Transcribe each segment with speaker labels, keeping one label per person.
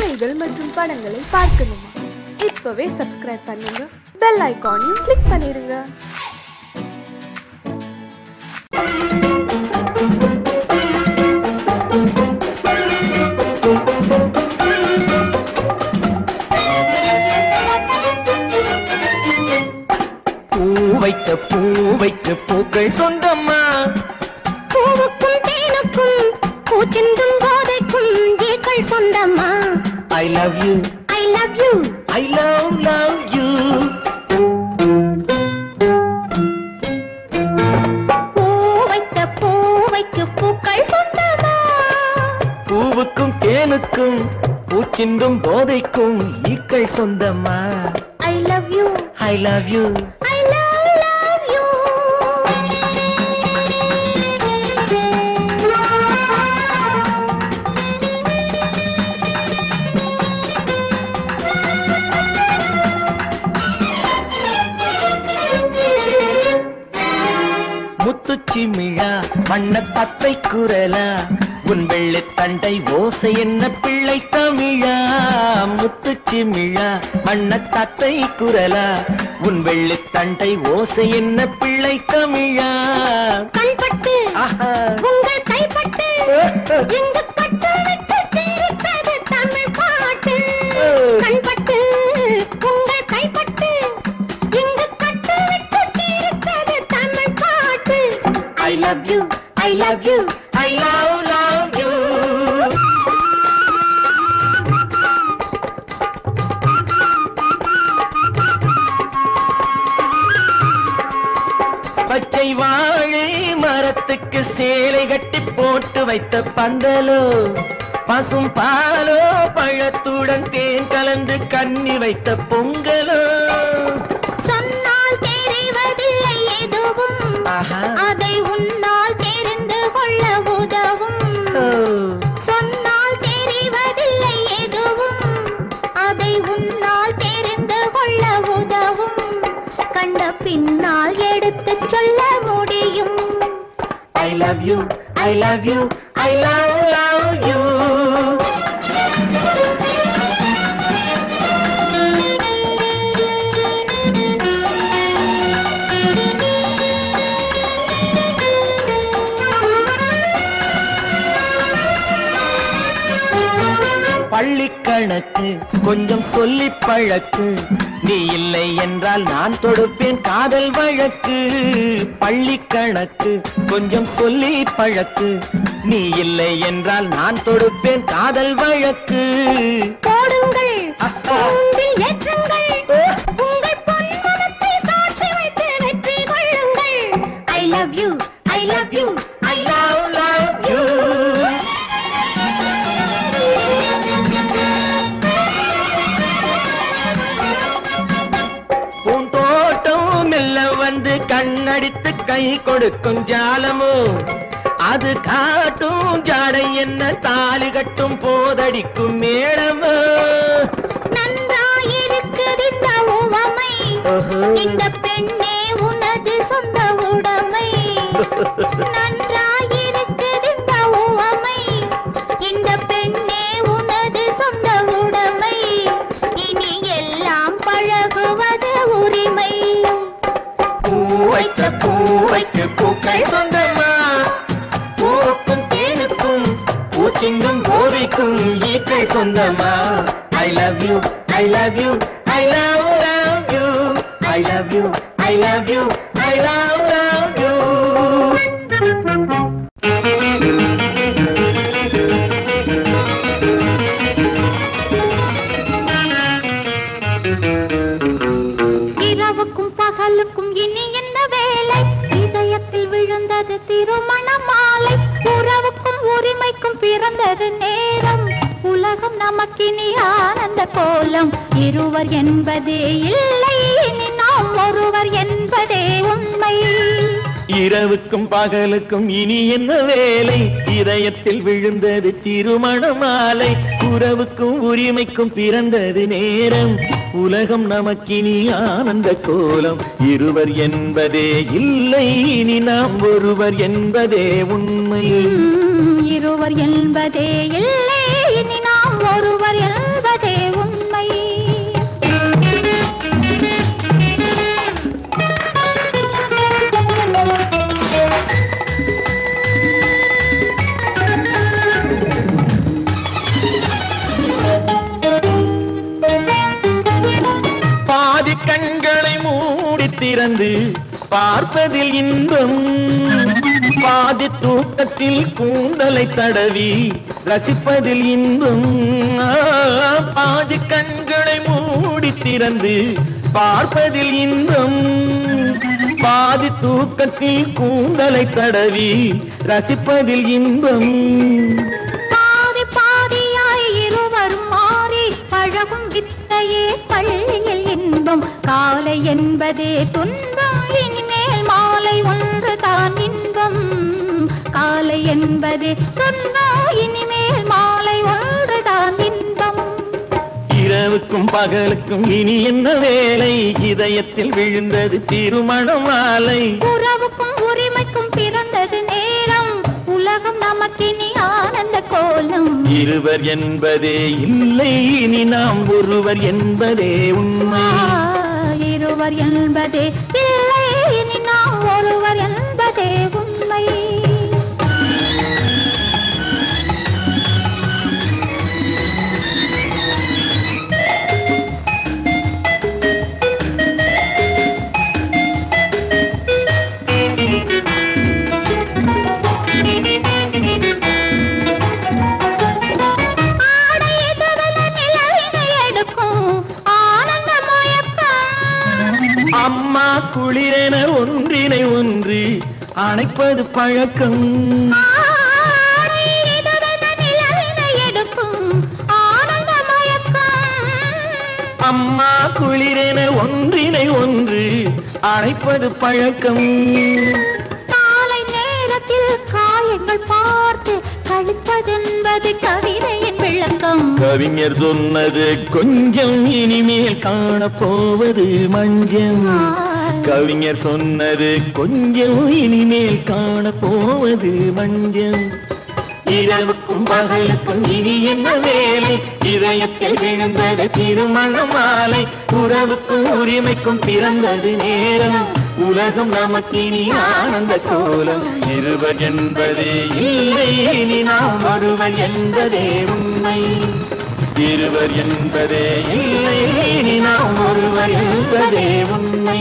Speaker 1: கதைகள் மற்றும் படங்களை பார்க்கணுமா? இப்பவே சப்ஸ்கிரைப் பண்ணுங்க, பெல் ஐகானையும் கிளிக் பண்ணிருங்க.
Speaker 2: பூவைக்கு பூக்கள் சொந்தம்மா,
Speaker 3: பூவுக்கும் தேனுக்கும் பூச்சிந்தும் போதைக்கும் ஏக்கள் சொந்தம்மா.
Speaker 2: I love you,
Speaker 3: I love you,
Speaker 2: I love you.
Speaker 3: பூவைக்கு பூக்கள் சொந்தம்மா,
Speaker 2: பூவுக்கும் தேனுக்கும் பூச்சிந்தும் போதைக்கும் ஈக்கள் சொந்தம்மா.
Speaker 3: I love you,
Speaker 2: I love you,
Speaker 3: I love you.
Speaker 2: முத்துச்சிமிழா வண்ண தத்தை குரலா, உன் வெள்ளை தண்டை ஓசை என்ன பிள்ளை தமிழா. முத்துச்சிமிழா வண்ண தத்தை குரலா, உன் வெள்ளை தண்டை ஓசை என்ன பிள்ளை தமிழா.
Speaker 3: கண்பட்டு உங்கள் கைப்பட்டு எங்கு கட்டு விட்டு தீர்த்தது தமிழ் பாட்டு. கண்பட்டு உங்கள் கைப்பட்டு எங்கு கட்டு விட்டு தீர்த்தது தமிழ் பாட்டு. I love you, I love you, I love you.
Speaker 2: பச்சை வாழை மரத்துக்கு சேலை கட்டி போட்டு வைத்த பந்தலோ, பசும் பாலோ பழத்துடன் தேன் கலந்து கண்ணி வைத்த பொங்கலோ.
Speaker 3: சொன்னால் தெரிவதில்லை எதுவும், அதை உன்னால் தெரிந்து கொள்ள உதவும். சொன்னால் தெரிவதில்லை எதுவும், அதை உன்னால் தெரிந்து கொள்ள உதவும். கண்ட பின்னால் எடுத்து சொல்ல முடியும்.
Speaker 2: I love you, I love you, I love you. பள்ளிக்கணக்கு கொஞ்சம் சொல்லி பழக்கு, நீ இல்லை என்றால் நான் தொடுப்பேன் காதல் வழக்கு. பள்ளிக்கணக்கு கொஞ்சம் சொல்லி பழக்கு, நீ இல்லை என்றால் நான் தொடுப்பேன் காதல் வழக்கு.
Speaker 3: போடுங்கள் ஏற்றுங்கள், உங்கள் பொன்மனத்தை சாட்சி வைத்து வெற்றி கொள்ளுங்கள். I love you, I love you, I love you.
Speaker 2: பூந்தோட்டம் மெல்ல வந்து கண்ணடித்து கை கொடுக்கும் ஜாலமோ, அது காட்டும் ஜாடை என்ன தாலி கட்டும் போதடிக்கும் மேடமோ.
Speaker 3: நன்றாயிருக்குது இந்த உவமை, இந்த பெண்ணே உனது சொந்த உடைமை. நன்றாயிருக்குது இந்த உவமை, இந்த பெண்ணே உனது சொந்த உடைமை. இனி எல்லாம் பழகுவது உரிமை.
Speaker 2: பூவைக்கு பூக்கள் சொந்தமா, பூவுக்கும் தேனுக்கும் பூச்சிங்கும் போதைக்கும் ஈக்கள் சொந்தமா. I love you, I love you, I love you, I love you, I love you, I love you.
Speaker 3: இரவுக்கும் பகலுக்கும் இனி என்ன வேலை, இதயத்தில் விழுந்தது திருமண மாலை. உறவுக்கும் உரிமைக்கும் பிறந்தது நேரம், உலகம் நமக்கினி ஆனந்த கோலம். இருவர் என்பதே இல்லை, இனி நாம் ஒருவர் என்பதே உண்மை.
Speaker 2: இரவுக்கும் பகலுக்கும் இனி என்ன வேலை, இதயத்தில் விழுந்தது திருமண மாலை. உறவுக்கும் உரிமைக்கும் பிறந்தது நேரம், உலகம் நமக்கினி ஆனந்த கோலம். இருவர் என்பதே இல்லை, இனி நாம் ஒருவர் என்பதே உண்மை.
Speaker 3: இருவர் என்பதே இல்லை, இனி நாம் ஒருவர் என்பதே
Speaker 2: திறந்து பார்ப்பதில் இன்பம் பாதி தூக்கத்தில் கூந்தலை தடவி ரசிப்பதில் இன்பம் பாதி கண்களை மூடி திறந்து பார்ப்பதில் இன்பம் பாதி தூக்கத்தில் கூந்தலை தடவி ரசிப்பதில் இன்பம்
Speaker 3: பாதி பாதியாய் இருவரும் மாறி பழகும் வித்தையே பள்ளியில் இன்பம் காலை என்பதே துன்பம் இனிமேல் மாலை ஒன்றுதான் இன்பம் காலை என்பதே துன்பம் இனிமேல் மாலை ஒன்றுதான் இன்பம்
Speaker 2: இரவுக்கும் பகலுக்கும் இனி என்ன வேலை இதயத்தில் விழுந்தது திருமண மாலை
Speaker 3: உறவுக்கும் உரிமைக்கும் பிறந்தது நேரம் உலகம் நமக்கினி ஆனந்த கோலம்
Speaker 2: இருவர் என்பதே இல்லை இனி நாம் ஒருவர் என்பதே உண்மை
Speaker 3: இருவர் என்பதே இல்லை இனி நாம் ஒருவர் என்பதே உண்மை
Speaker 2: அம்மா குளிரென ஒன்றினை ஒன்று அணைப்பது பழக்கம் அம்மா குளிரென ஒன்றினை ஒன்று அணைப்பது பழக்கம்
Speaker 3: காலை நேரத்தில் காயங்கள் பார்த்து கழிப்பதென்பது கவிதையின் விளக்கம்
Speaker 2: கவிஞர் சொன்னது கொஞ்சம் இனிமேல் காணப்போவது மஞ்சம் கவிஞர் சொன்னது கொஞ்சம் இனிமேல் காணப்போவது மஞ்சம் இரவுக்கும் பகலுக்கும் இனி என்ன வேலை இதயத்தில் விழுந்தது திருமண மாலை உறவுக்கும் உரிமைக்கும் பிறந்தது நேரம் உலகம் நமக்கினி ஆனந்த கோலம் இருவர் என்பதே இல்லை இனி நாம் ஒருவர் என்பதே உண்மை இருவர் என்பதே இல்லை இனி நாம் ஒருவர் என்பதே உண்மை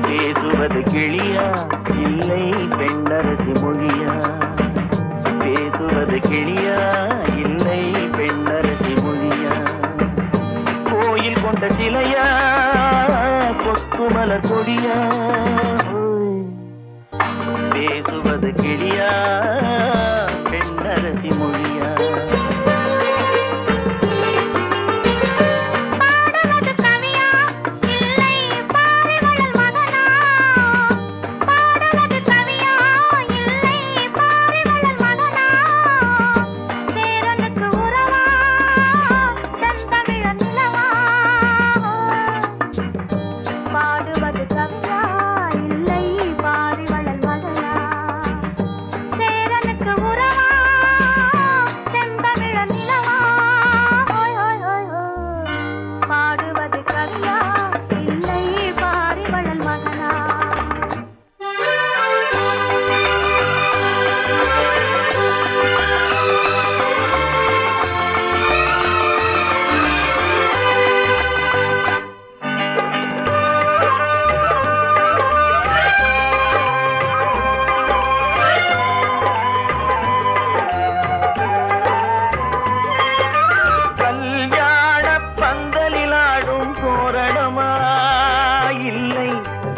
Speaker 2: பேசுவது கிளியா இல்லை பெண்ணரசி மொழியா பேசுவது கிளியா இல்லை பெண்ணரசி மொழியா கோயில் கொண்ட சிலையா கொத்துமலர் கொடியா பேசுவது கிளியா பெண்ணரசி மொழியா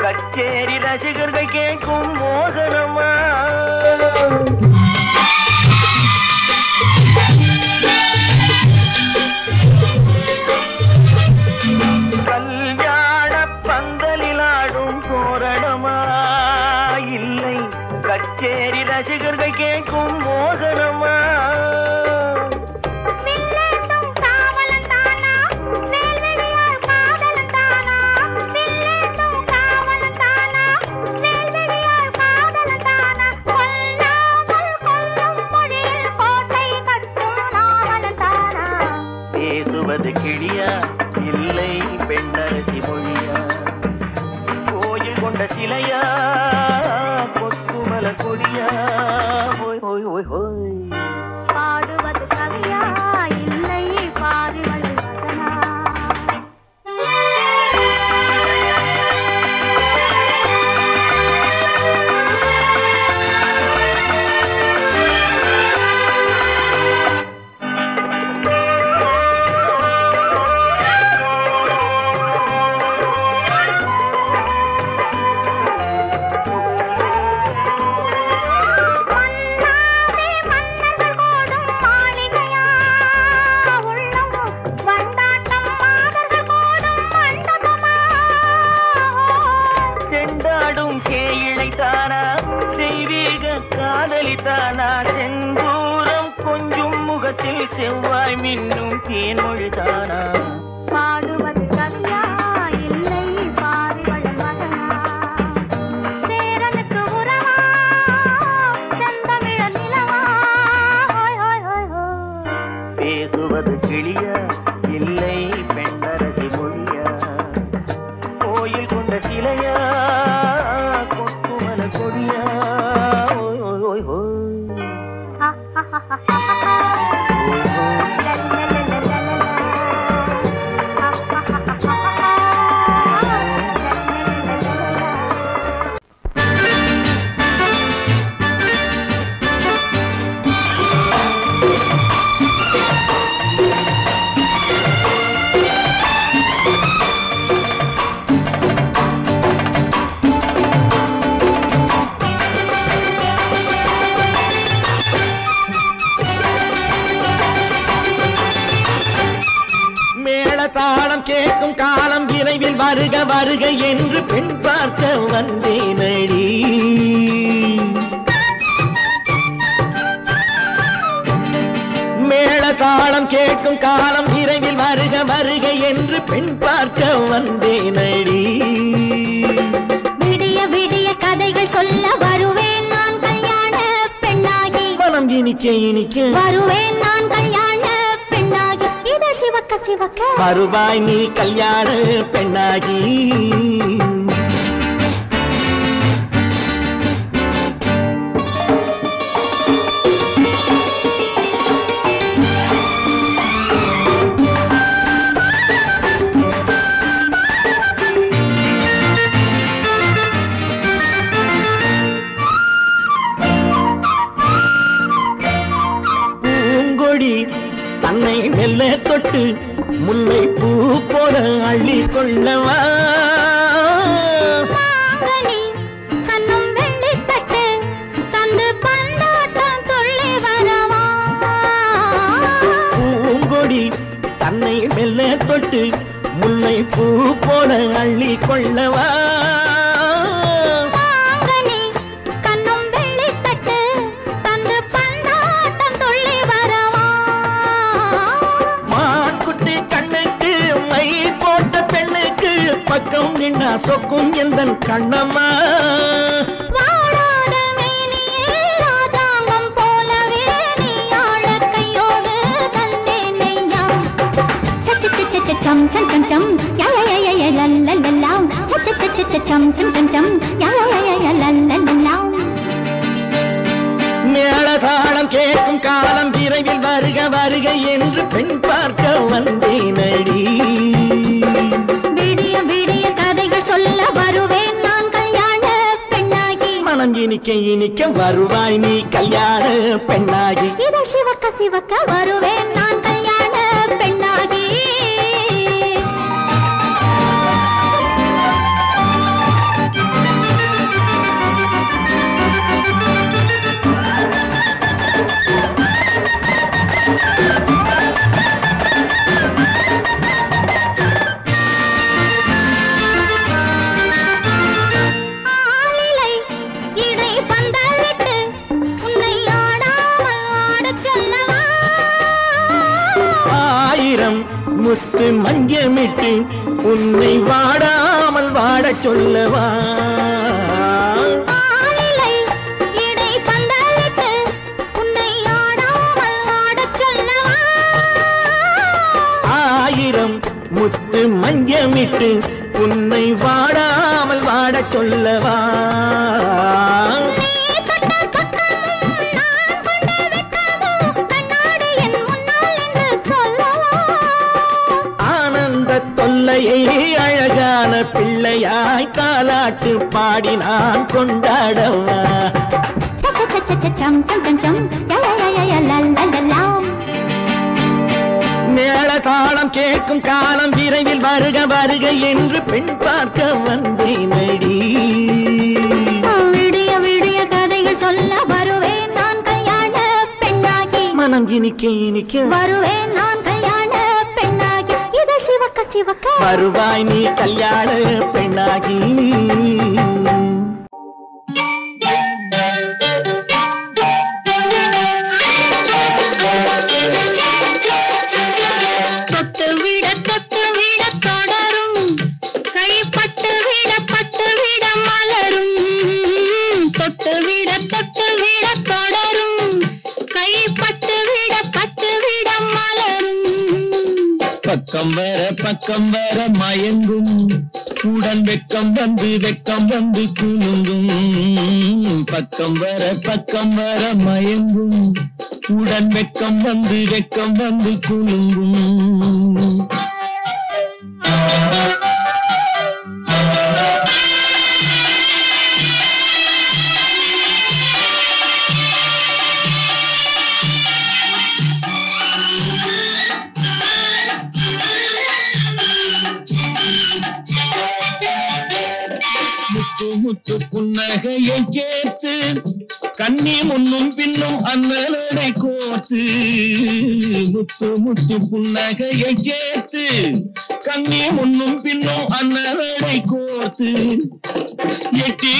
Speaker 2: கச்சேரி ரசிகர்கள் கேட்கும் மோகனமா கல்யாண பந்தலில் ஆடும் தோரணமா இல்லை கச்சேரி ரசிகர்கள் கேட்கும் மோகனமா கிளியா இல்லை பெண்ணரசி மொழியா கோயில் கொண்ட சிலையா கொத்துமலர் கொடியா பாடுவது செவ்வாய் மின்னும் தேன்மொழிதானா
Speaker 3: பாடுவது கவியா இல்லை பாரிவள் மகனா சேரனுக்கு உறவா செந்தமிழ நிலவா ஹோய் ஹோய் ஹோய் ஹோய்
Speaker 2: பேசுவது கிளியா இல்லை பெண்ணரசி மொழியா கோயில் கொண்ட சிலையா கொத்துமல கொடியா ஓய் ஓய் ஓய் ஓய் தாளம் கேட்கும் காலம் விரைவில் வருக வருக என்று பெண் பார்க்க வந்தேனடி மேள தாளம் கேட்கும் காலம் விரைவில் வருக வருக என்று பெண் பார்க்க வந்தேனடி
Speaker 3: விடிய விடிய கதைகள் சொல்ல வருவேன் நான் கல்யாண பெண்ணாகி
Speaker 2: மனம் இனிக்க இனிக்க
Speaker 3: வருவேன் நான் கல்யாண பெண்ணாகி இதழ் சிவக்க சிவக்க
Speaker 2: வருவாய் நீ கல்யாண பெண்ணாகி பூங்கொடி தன்னை மெல்ல தொட்டு முல்லை பூ போல அள்ளி கொள்ளவா
Speaker 3: மாங்கனி கண்ணும் வெள்ளி தட்டு தந்து பந்தாட்டம் துள்ளி வரவா
Speaker 2: பூங்கொடி தன்னை மெல்ல தொட்டு முல்லை பூ போல அள்ளி கொள்ளவா
Speaker 3: மாங்கனி கண்ணும் வெள்ளி தட்டு தந்து பந்தாட்டம் துள்ளி வரவா
Speaker 2: மான்குட்டி கண்ணுக்கு மை போட்ட பெண்ணுக்கு பக்கம் நின்னா சொக்கும் எந்தன் கண்ணம்மா
Speaker 3: வாடாத மேனியே ராஜாங்கம் போலவே நீ ஆள கையோடு தந்தேன் நெய்யா சச்ச சச்ச சச்சம் சம் சம் சம் யா யா யா யா லல்லல்லா சச்ச சச்ச சச்சம் சம் சம் சம் யா யா யா யா லல்லல்லா
Speaker 2: மேளதாளம் கேட்கும் காலம் விரைவில் வருக வருக என்று பெண் பார்க்க வந்தேனடி
Speaker 3: விடிய விடிய கதைகள் சொல்ல வருவேன் நான் கல்யாண பெண்ணாகி
Speaker 2: மனம் இனிக்க இனிக்க வருவாய் நீ கல்யாண பெண்ணாகி
Speaker 3: இதழ் சிவக்க சிவக்க வருவேன் நான் கல்யாண பெண்ணாகி ஆலிலை இடை பந்தலிட்டு உன்னை ஆடாமல் ஆடச் சொல்லவா
Speaker 2: ஆயிரம் முத்து மஞ்சமிட்டு உன்னை வாடாமல் வாடச் சொல்லவா
Speaker 3: ஆலிலை இடை பந்தலிட்டு உன்னை ஆடாமல் ஆடச் சொல்லவா
Speaker 2: ஆயிரம் முத்து மஞ்சமிட்டு உன்னை வாடாமல் வாடச் சொல்லவா
Speaker 3: நீ தொட்ட பக்கமும் நான் கொண்ட வெட்கமும் கண்ணாடி என் முன்னால் என்று சொல்லவா
Speaker 2: ஆனந்த தொல்லையை அழகான பிள்ளையாய் தாலாட்டு பாடி நான் கொண்டாடவா
Speaker 3: சம் சம் சம் சம் யா யா யா யா லல்லல்லா
Speaker 2: மேளதாளம் கேட்கும் காலம் விரைவில் வருக வருக என்று பெண் பார்க்க வந்தேனடி
Speaker 3: விடிய விடிய கதைகள் சொல்ல வருவேன் நான் கல்யாண பெண்ணாகி
Speaker 2: மனம் இனிக்க இனிக்க
Speaker 3: வருவேன் நான் கல்யாண பெண்ணாகி இதழ் சிவக்க சிவக்க
Speaker 2: வருவாய் நீ கல்யாண பெண்ணாகி
Speaker 3: தொட்டு விட தொடரும் கை பட்டு விட மலரும்
Speaker 2: பக்கம் வர மயங்கும் உடன் வெக்கம் வந்து குலுங்கும் பக்கம் வர மயங்கும் உடன் வெக்கம் வந்து குலுங்கும் முத்து புன்னகையை கேட்டு கண்ணி முன்னும் பின்னும் அண்ணலடை கோத்து முத்து புன்னகையை கேட்டு கண்ணி முன்னும் பின்னும் அண்ணலடை கோத்து எட்டி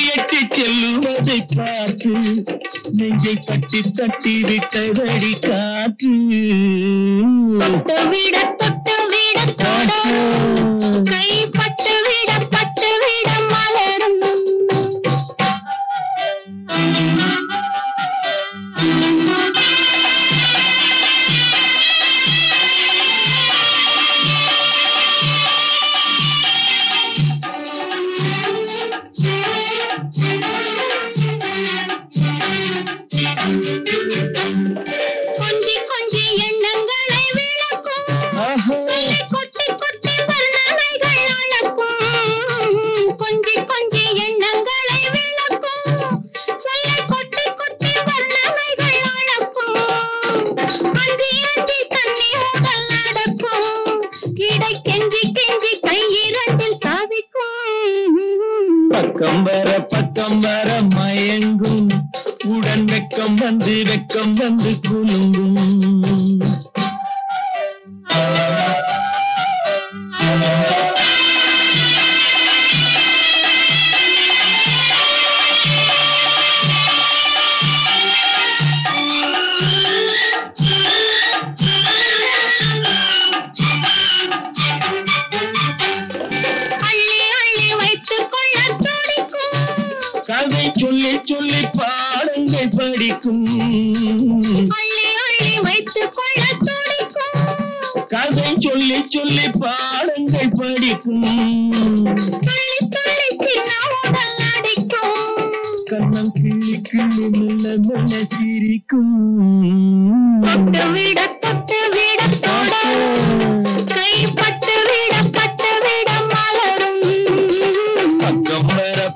Speaker 2: செல்லுவதை பார்த்து நெஞ்சை தட்டி விட்டதடி காற்று
Speaker 3: தொட்டு விட கை பட்டு விட மலரும் கொஞ்சி எண்ணங்களை விளக்கும் கொட்டி வர்ணனைகள் அளக்கும் கொஞ்சி எண்ணங்களை விளக்கும் சொல்ல கொட்டி வர்ணனைகள் அளக்கும் அந்தி தண்ணி உடல் நடக்கும் இடை கெஞ்சி கை இரண்டில் சாதிக்கும்
Speaker 2: பக்கம் வர மயங்கும் உடன் வெக்கம் வந்து குலுங்கும் கதை சொல்லி பாடங்கள் படிக்கும்
Speaker 3: வைத்துக் கொள்ள துடிக்கும்
Speaker 2: கதை சொல்லி பாடங்கள் படிக்கும் கண்ணம் கிள்ளி மெல்ல சிரிக்கும்
Speaker 3: தொட்டு விட கை பட்டு விட மலரும்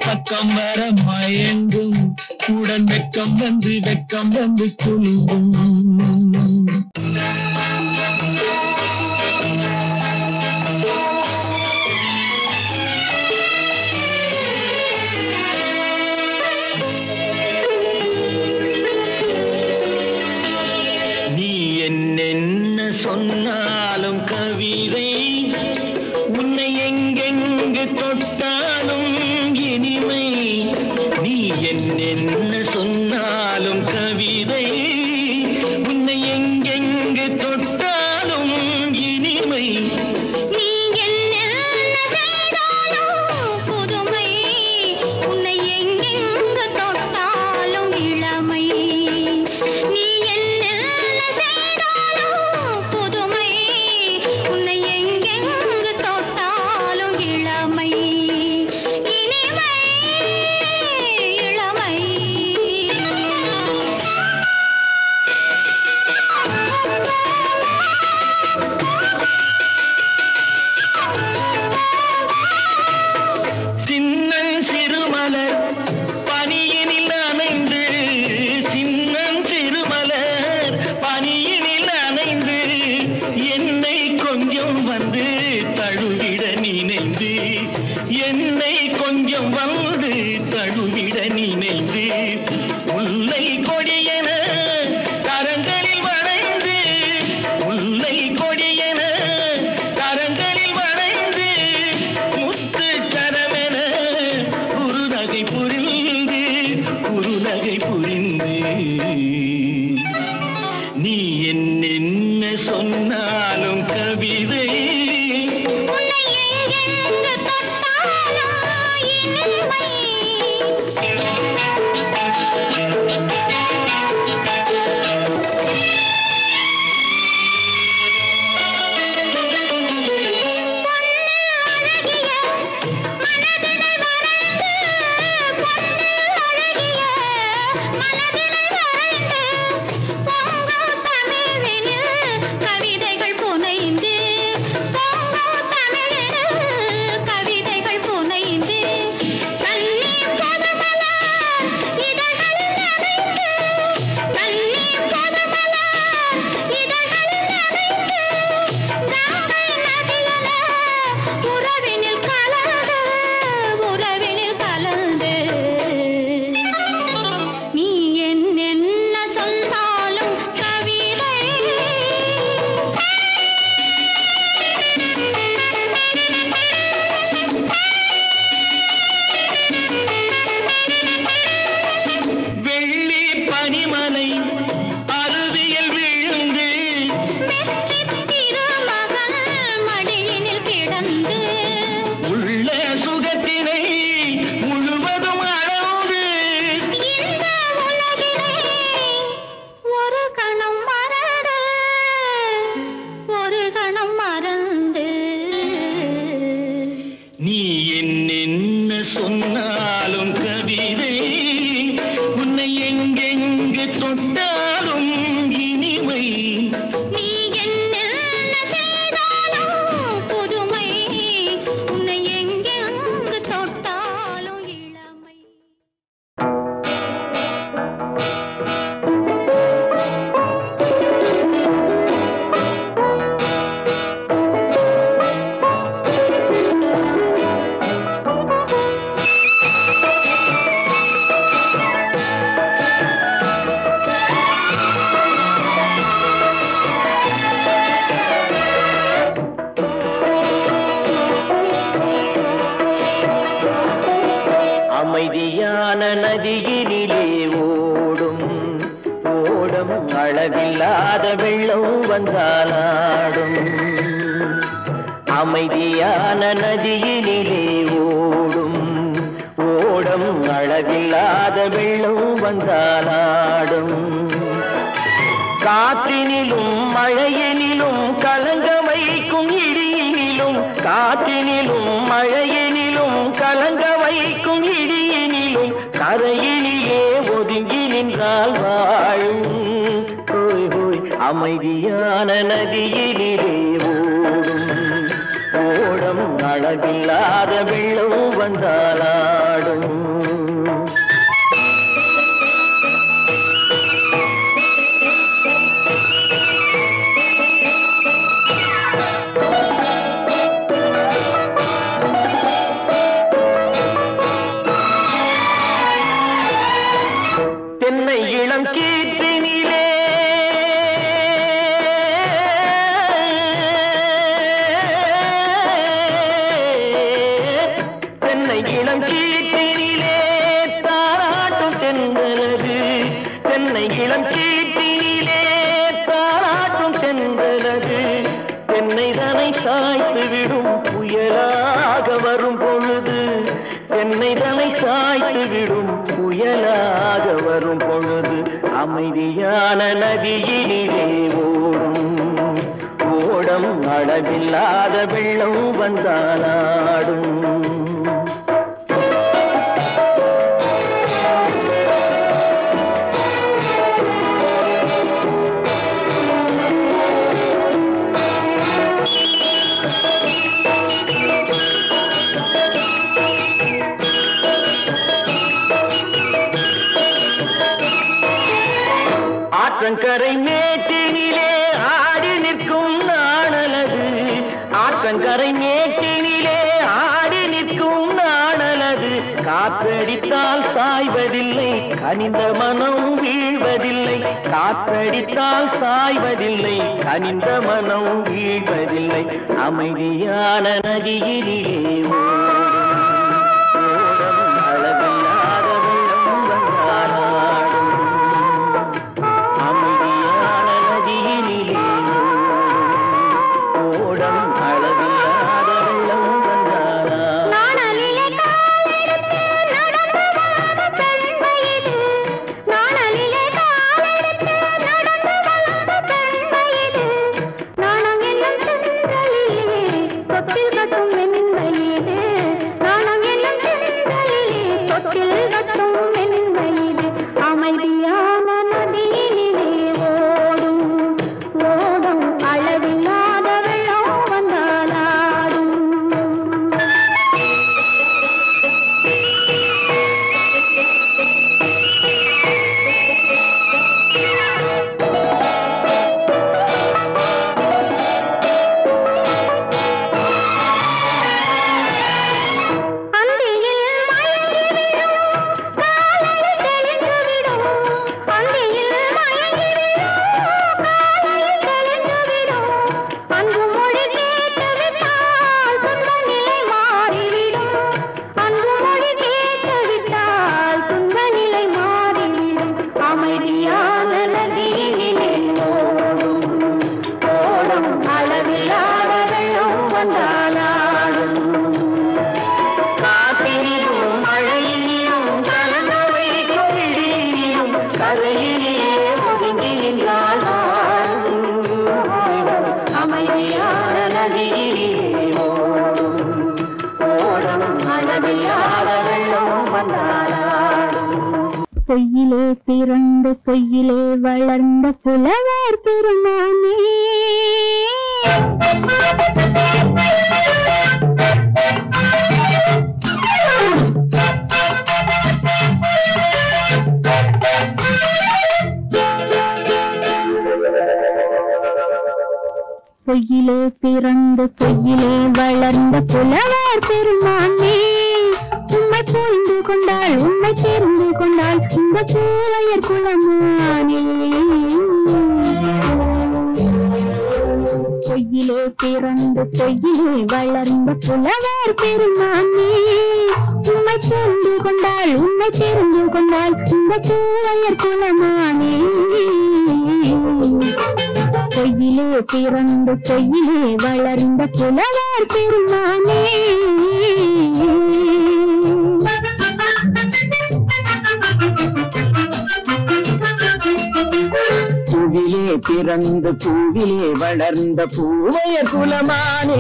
Speaker 2: பக்கம் வர மயங்கும் உடன் வெக்கம் வந்து குலுங்கும் நீ என்ன சொன்னாலும் கவிதை உன்னை எங்கெங்கு தொட்டாலும் இனிமை நீ என்ன சொன்னாலும் கவிதை உன்னை எங்கெங்கு தொட்டாலும் இனிமை
Speaker 3: நீ என்ன செய்தாலும் புதுமை உன்னை எங்கெங்கு தொட்டாலும் இளமை நீ என்ன செய்தாலும் புதுமை உன்னை எங்கெங்கு தொட்டாலும் இளமை இனிமை இளமை
Speaker 2: சின்னன் சிறுமலர் பனியினில் அணைந்து சின்னன் சிறுமலர் பனியினில் அணைந்து என்னை கொஞ்சம் வந்து தழுவிட நினைந்து என்னை கொஞ்சம் வந்து தழுவிட நினைந்து முல்லை கொடியென கரங்களில் வளைந்து முல்லை கொடியென கரங்களில் வளைந்து முத்து கரமென குறுநகை புரிந்து நீ என்ன சொன்னாலும் கவிதை
Speaker 3: உன்னை எங்கெங்கு தொட்டாலும் இனிமை
Speaker 2: நதியினிலே ஓடும் ஓடம் அளவில்லாத வெள்ளம் வந்தாலாடும் அமைதியான நதியினிலே ஓடும் ஓடம் அளவில்லாத வெள்ளம் வந்தாலாடும் காற்றினிலும் மழையினிலும் கலங்க வைக்கும் இடியினிலும் காற்றினிலும் மழையினிலும் கலங்க வைக்கும் இடியினிலும் கரையினிலே ஒதுங்கி நின்றால் வாழும் ஹோய் ஹோய் அமைதியான நதியினிலே ஓடும் ஓடம் அளவில்லாத வெள்ளம் வந்தாலாடும் தென்னை இளம் கீற்றினிலே தென்னை இளம் கீற்றினிலே தாராட்டும் தென்றலது தென்னை இளம் கீற்றினிலே தாராட்டும் தென்றலது தென்னை தனை சாய்த்து விடும் புயலாக வரும் பொழுது தென்னை தனை சாய்த்து விடும் புயலாக வரும் பொழுது அமைதியான நதியினிலே ஓடும் ஓடம் அளவில்லாத வெள்ளம் வந்தாலாடும் ஆற்றங்கரை மேட்டினிலே ஆடி நிற்கும் நாணலது ஆற்றங்கரை மேட்டினிலே ஆடி நிற்கும் நாணலது காற்றடித்தால் சாய்வதில்லை கனிந்த மனம் வீழ்வதில்லை காற்றடித்தால் சாய்வதில்லை கனிந்த மனம் வீழ்வதில்லை அமைதியான நதியினிலே ஓடும் அளவில்லாத வெள்ளம் வந்தாலாடும் அமைதியான நதியினிலே ஓடம் அளவில்லாத வெள்ளம் வந்தாலாடும்
Speaker 3: நாணலிலே காலெடுத்து நடந்து வளர்ந்த பெண்மையிது நாணலிலே காலெடுத்து நடந்து வளர்ந்த பெண்மையிது நாணம் என்னும் தென்றலிலே தொட்டில் கட்டும் மென்மையிது நாணம் என்னும் தென்றலிலே தொட்டில் கட்டும் மென்மையிது அமைதியான நதியினிலே ஓடும் ஓடும் அளவில்லாத வெள்ளம் வந்தாலாடும் அந்தியில் மயங்கிவிடும் காலையில் தெளிந்துவிடும் அந்தியில் மயங்கிவிடும் காலையில் தெளிந்துவிடும் அன்பு மொழி கேட்டுவிட்டால் துன்ப நிலை மாறிவிடும் அன்பு மொழி கேட்டுவிட்டால் துன்ப நிலை மாறிவிடும் அமைதியான நதியினிலே ஓடும் ஓடும் அளவில்லாத வெள்ளம் வந்தாலாடும் காற்றினிலும் மழையினிலும் கலங்க வைக்கும் இடியினிலும் கரையிலே ஒதுங்கி நின்றால் அமைதியான நதியிலே ஓடும் ஓடும் அளவில்லாத வெள்ளம் வந்தாலாடும்
Speaker 4: பொய்யிலே பிறந்து பொய்யிலே வளர்ந்த புலவர் பெருமானே பொய்யிலே பிறந்து பொய்யிலே வளர்ந்த புலவர் பெருமானே உம்மை புரிந்து கொண்டாள் உம்மை தெரிந்து கொண்டாள் இந்த பூவையர் குலமானே பொய்யிலே பொய்யிலே பிறந்து பொய்யிலே வளர்ந்த புலவர் பெருமானே உம்மை தெரிந்து கொண்டாள் உம்மை தெரிந்து கொண்டாள் இந்த பூவையர் குலமானே பொய்யிலே பிறந்து பொய்யிலே வளர்ந்த புலவர் பெருமானே
Speaker 2: பூவிலே பிறந்து பூவிலே வளர்ந்த பூவையர் குலமானே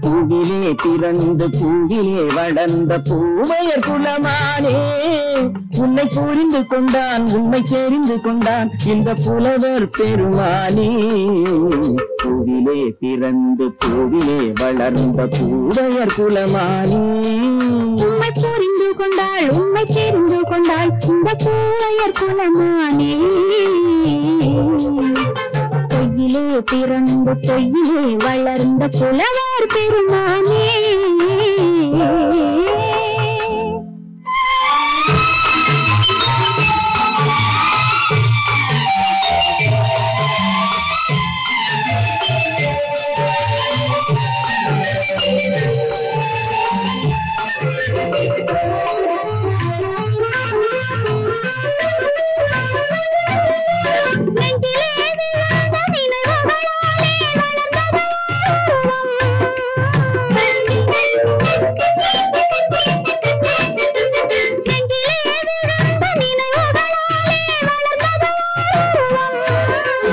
Speaker 2: பூவிலே பிறந்து பூவிலே வளர்ந்த பூவையர் குலமானே உன்னை புரிந்து கொண்டான் உன்னை தெரிந்து கொண்டான் இந்த புலவர் பெருமானே பூவிலே பிறந்து பூவிலே வளர்ந்த பூவையர் குலமானே
Speaker 4: உம்மை புரிந்து கொண்டாள் உம்மை தெரிந்து கொண்டாள் இந்த பூவையர் குலமானே பொய்யிலே பிறந்து பொய்யிலே வளர்ந்த புலவர் பெருமானே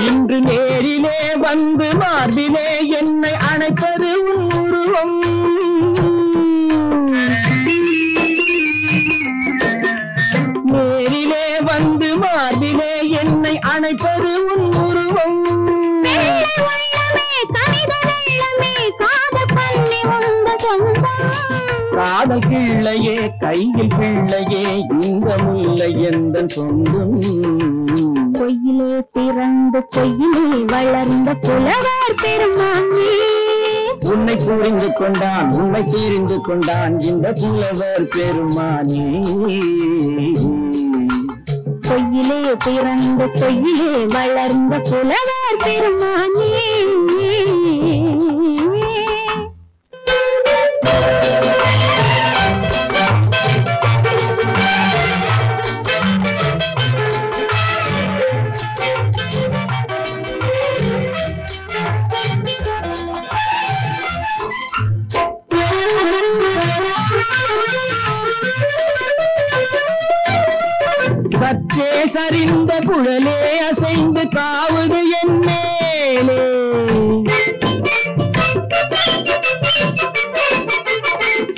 Speaker 2: இன்று நேரிலே வந்து மார்பிலே என்னை அணைப்பது உன் உருவம் நேரிலே வந்து மார்பிலே என்னை அணைப்பது உன் உருவம் காதல் கிள்ளையே கையில் பிள்ளையே இந்த முல்லை எந்த சொந்தம்
Speaker 4: பொய்யிலே பிறந்து பொய்யிலே வளர்ந்த புலவர் பெருமானே
Speaker 2: உன்னை புரிந்து கொண்டான் உன்னை தெரிந்து கொண்டான் இந்த புலவர் பெருமானே
Speaker 4: பொய்யிலே பிறந்து பொய்யிலே வளர்ந்த புலவர் பெருமானே
Speaker 2: சற்றே சரிந்த குழலே அசைந்து காவுது என் மேலே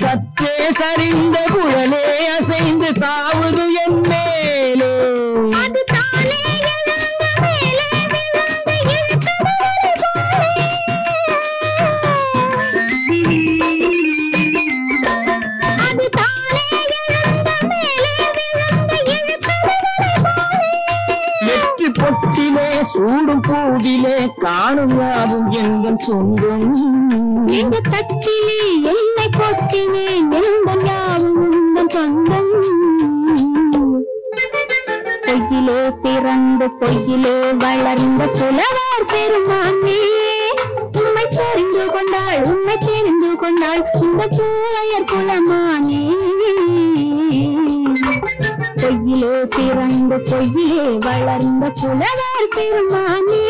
Speaker 2: சற்றே சரிந்த குழலே அசைந்து காவுது என் மேலே பொட்டிலே சூடும் பூவிலே காணும் யாவும் எங்கள் சொந்தம்
Speaker 4: இந்த தட்டிலே என்னை கொட்டினே எங்கள் யாவும் உங்கள் சொந்தம் பொய்யிலே பிறந்து பொய்யிலே வளர்ந்த புலவர் பெருமானே உம்மை தெரிந்து கொண்டாள் உம்மை தெரிந்து கொண்டாள் இந்த பூவையர் குலமானே பொய்யிலே பிறந்து பொய்யிலே வளர்ந்த புலவர் பெருமானே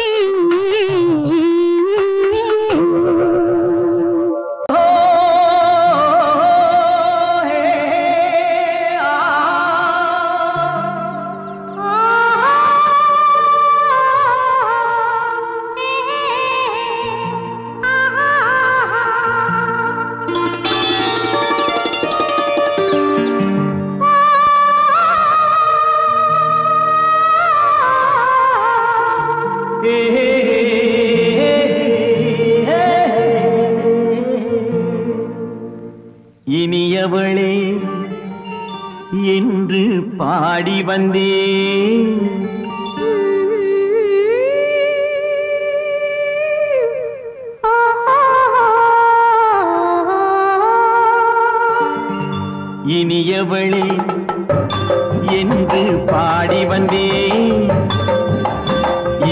Speaker 2: இனியவளே என்று பாடி வந்தேன் இனியவளே என்று பாடி வந்தேன்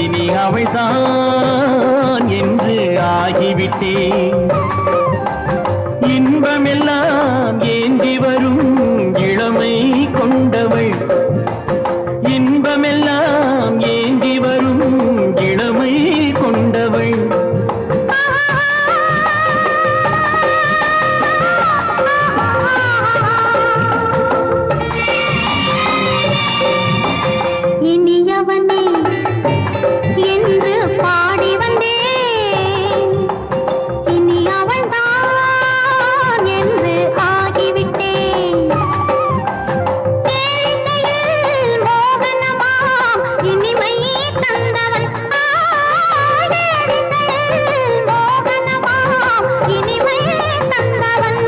Speaker 2: இனி அவள்தான் என்று ஆகிவிட்டேன். இன்பமெல்லாம் ஏந்தி வரும் இளமை கொண்டவள், இன்பமெல்லாம் ஏந்தி வரும் இளமை கொண்டவள்.
Speaker 3: இனியவனே என்று பாடி வந்தேன், இனி அவள்தான் என்று ஆகிவிட்டேன். தேனிசையில் மோகனமாம் இனிமை தந்தவன், தேனிசையில் மோகனமாம் இனிமை தந்தவன்.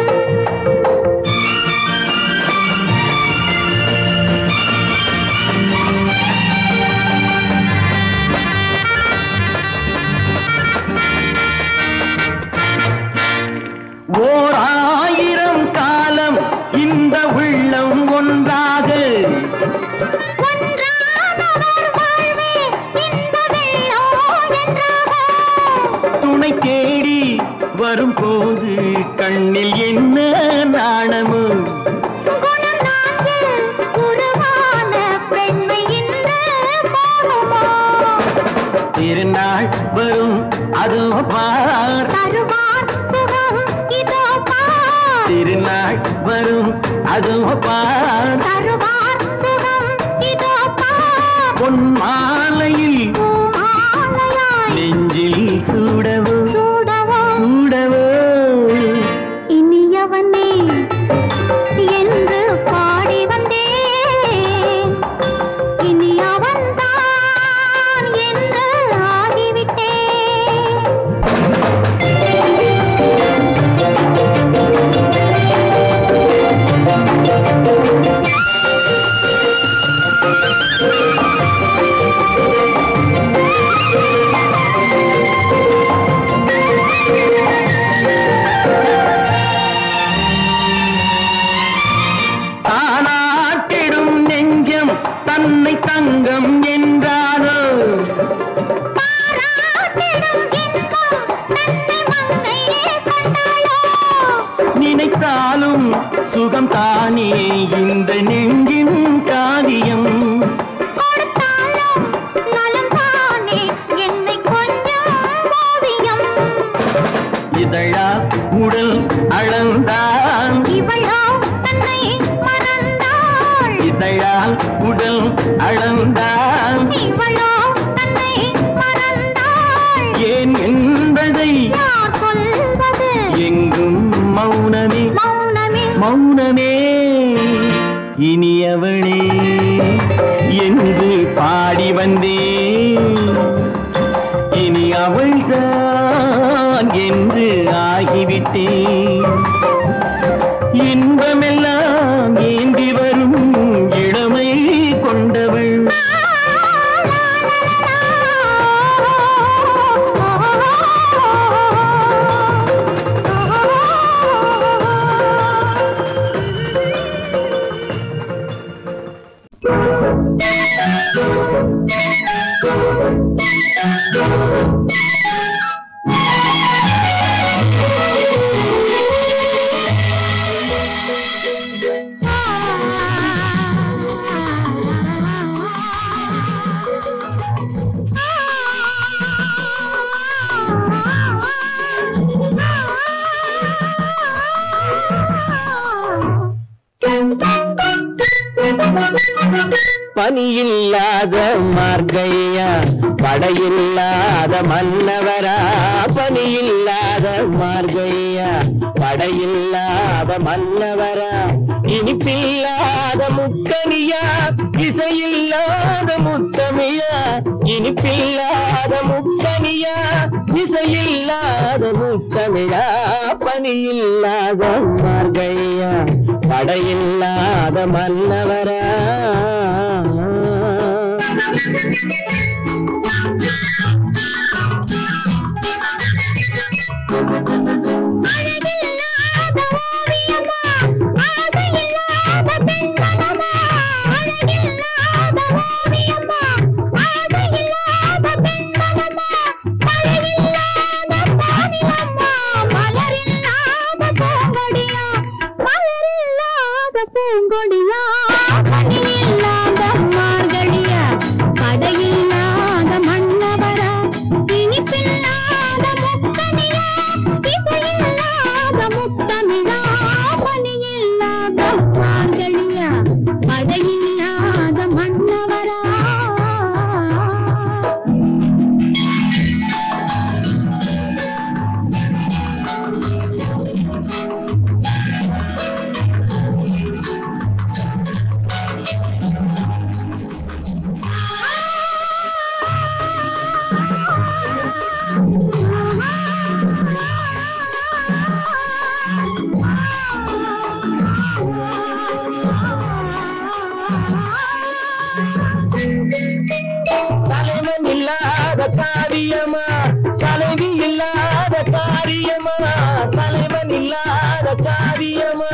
Speaker 2: ஓர் ஆயிரம் காலம் இந்த உள்ளம் ஒன்றாக துணை தேடி வரும்போது கண்ணில் என்ன நாணமோ, திருநாள் வரும் அதோ பார், திருநாள் வரும் அதோ பார், பொன் மாலையில் நெஞ்சில் சூடவோ சூடவோ.
Speaker 3: இனியவனே என்று பாடி வந்தேன், இனி அவன்தான் என்று ஆகிவிட்டேன்.
Speaker 2: தானாட்டிடும் நெஞ்சம் தன்னை தங்கம் என்றாரோ, நினைத்தாலும் சுகம் தானே இந்த நெஞ்சின் காரியம். இதழா உடல் அளந்தான், இதழால் உடல் அளந்தான், ஏன் என்பதை எங்கும் மௌனமே மௌனமே. இனியவளே என்று பாடி வந்தேன், இனி அவள்தான் என்று ஆகிவிட்டேன். இன்பமெல்லாம் ஏந்தி வரும் இளமை கொண்டவள். பனியில்லாத மார்கையா படையில்லாத மன்னவரா, பனியில்லாத மார்கையா படையில்லாத மன்னவரா, இனிப்பில்லாத முக்கனியா இசையில்லாத முத்தமிழா, இனிப்பில்லாத முக்கனியா இசையில்லாத முத்தமிழா, பனியில்லாத மார்கையா படையில்லாத மன்னவரா.
Speaker 3: அழகில்லாத
Speaker 4: பூங்கொடியா பணியில்லாத மார்கழியா படையில்லாத மன்னவரா இனிப்பில்லாத முத்தமிழா இசையில்லாத முத்தமிழா பணியில்லாத மார்கழியா படையில்லாத மன்னவரா
Speaker 2: தலைவன் இல்லாத காரியமா தலைவி இல்லாத காரியமா தலைவன் இல்லாத காரியமா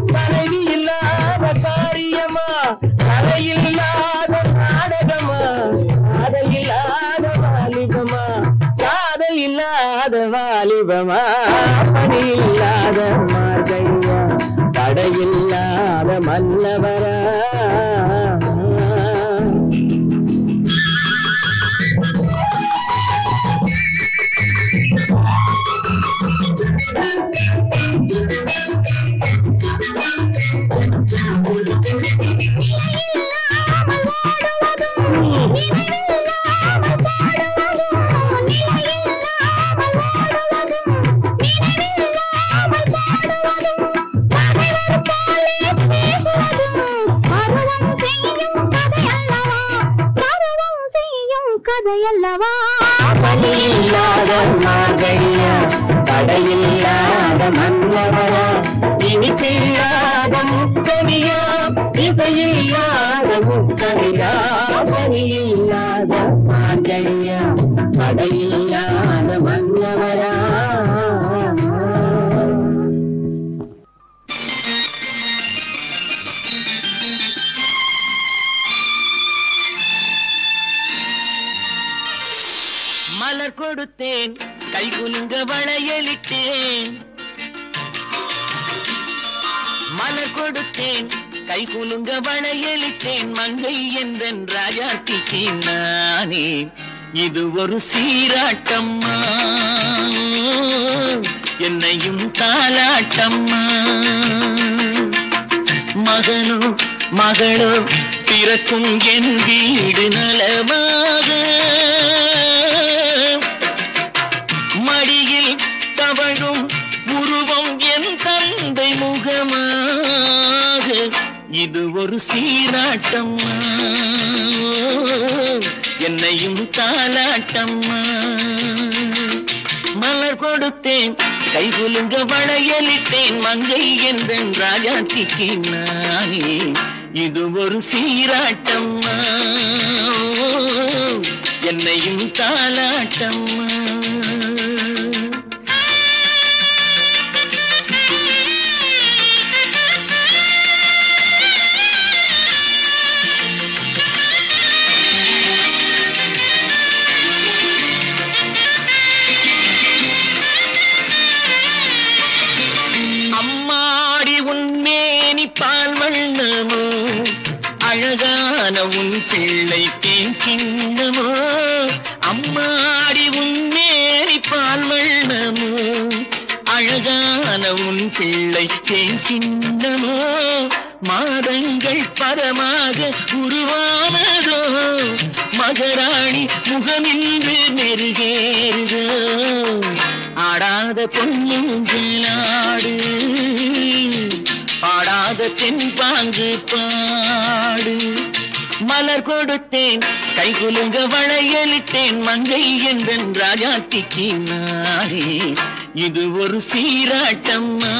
Speaker 2: தலைவி இல்லாத காரியமா கலையில்லாத நாடகமா காதல் இல்லாத வாலிபமா காதல் இல்லாத வாலிபமா பணி இல்லாத மார்கழியா தடையில்லாத மன்னவரா
Speaker 4: கதையல்லவா
Speaker 2: பணியில்லாத மார்கழியா தடையில்லாத மன்னவரா இனிப்பில்லாத முத்தமிழா இசையில்லாத முத்தமிழா பணியில்லாத மார்கழியா தடையில்லாத மன்னவரா மலர் கொடுத்தேன் கை குலுங்க வளையலிட்டேன் மலர் கொடுத்தேன் கை குலுங்க வளையலிட்டேன் மங்கை என்றன் ராஜாத்திக்கு நானே இது ஒரு சீராட்டம்மா என்னையும் தாலாட்டம்மா மகனோ மகளோ பிறக்கும் என் வீடு நலமாக மடியில் தவழும் உருவம் என் தந்தை முகமாக இது ஒரு சீராட்டம்மா என்னையும் தாலாட்டம்மா மலர் கொடுத்தேன் கை குலுங்க வளையலிட்டேன் மங்கை என்பன் ராஜாத்திக்கு நானே இது ஒரு சீராட்டம்மா என்னையும் தாலாட்டம்மா அம்மாடி உன்மேனி பால் வண்ணமோ அழகான உன் பிள்ளை தேன் கிண்ணமோ அம்மாடி உன்மேனி பால் வண்ணமோ அழகான உன் பிள்ளை தேன் கிண்ணமோ மாதங்கள் பரமாக உருவானதோ மகராணி முகமின்று நெருகேறுதோ ஆடாத பொன்னுங்களாடு பாடாத தென்பாங்கு பாடு மலர் கொடுத்தேன் கை குலுங்க வளையலிட்டேன் மங்கை என்பன் ராஜாத்திக்கு நானே இது ஒரு சீராட்டம்மா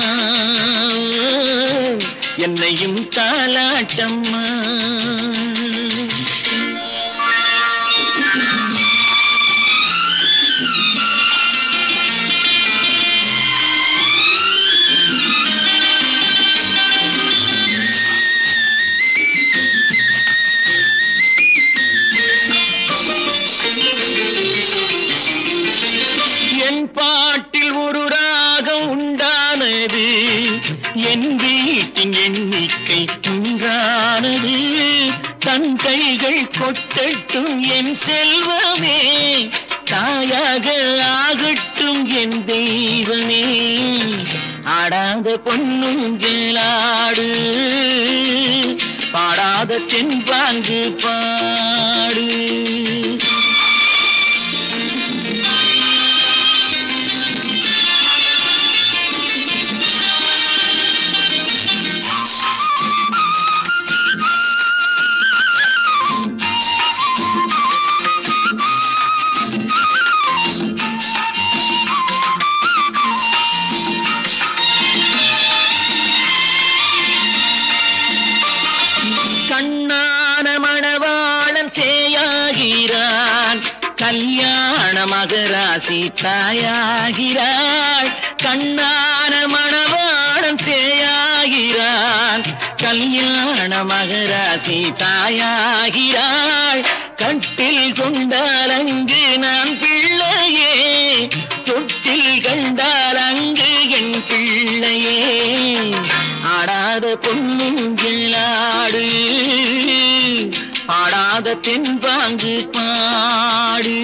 Speaker 2: என்னையும் தாலாட்டம்மா என் பாட்டில் ஒரு ராகம் உண்டானது என் வீட்டின் எண்ணிக்கை வாழ்க்கை ஒன்றானது தன் கைகள் கொட்டட்டும் என் செல்வமே தாயாக ஆகட்டும் என் தெய்வமே ஆடாத பொன்னுஞ்சலாடு பாடாத தென்பாங்கு பாடு கல்யாண மகராசி தாயாகிறாள் கண்ணான மணவாளன் சேயாகிறான் கல்யாண மகராசி தாயாகிறாள் கட்டில் கொண்டால் அங்கு நான் பிள்ளையே தொட்டில் கண்டால் அங்கு என் பிள்ளையே ஆடாத பொன்னுஞ்சலாடு பாடாத தென்பாங்கு பாடு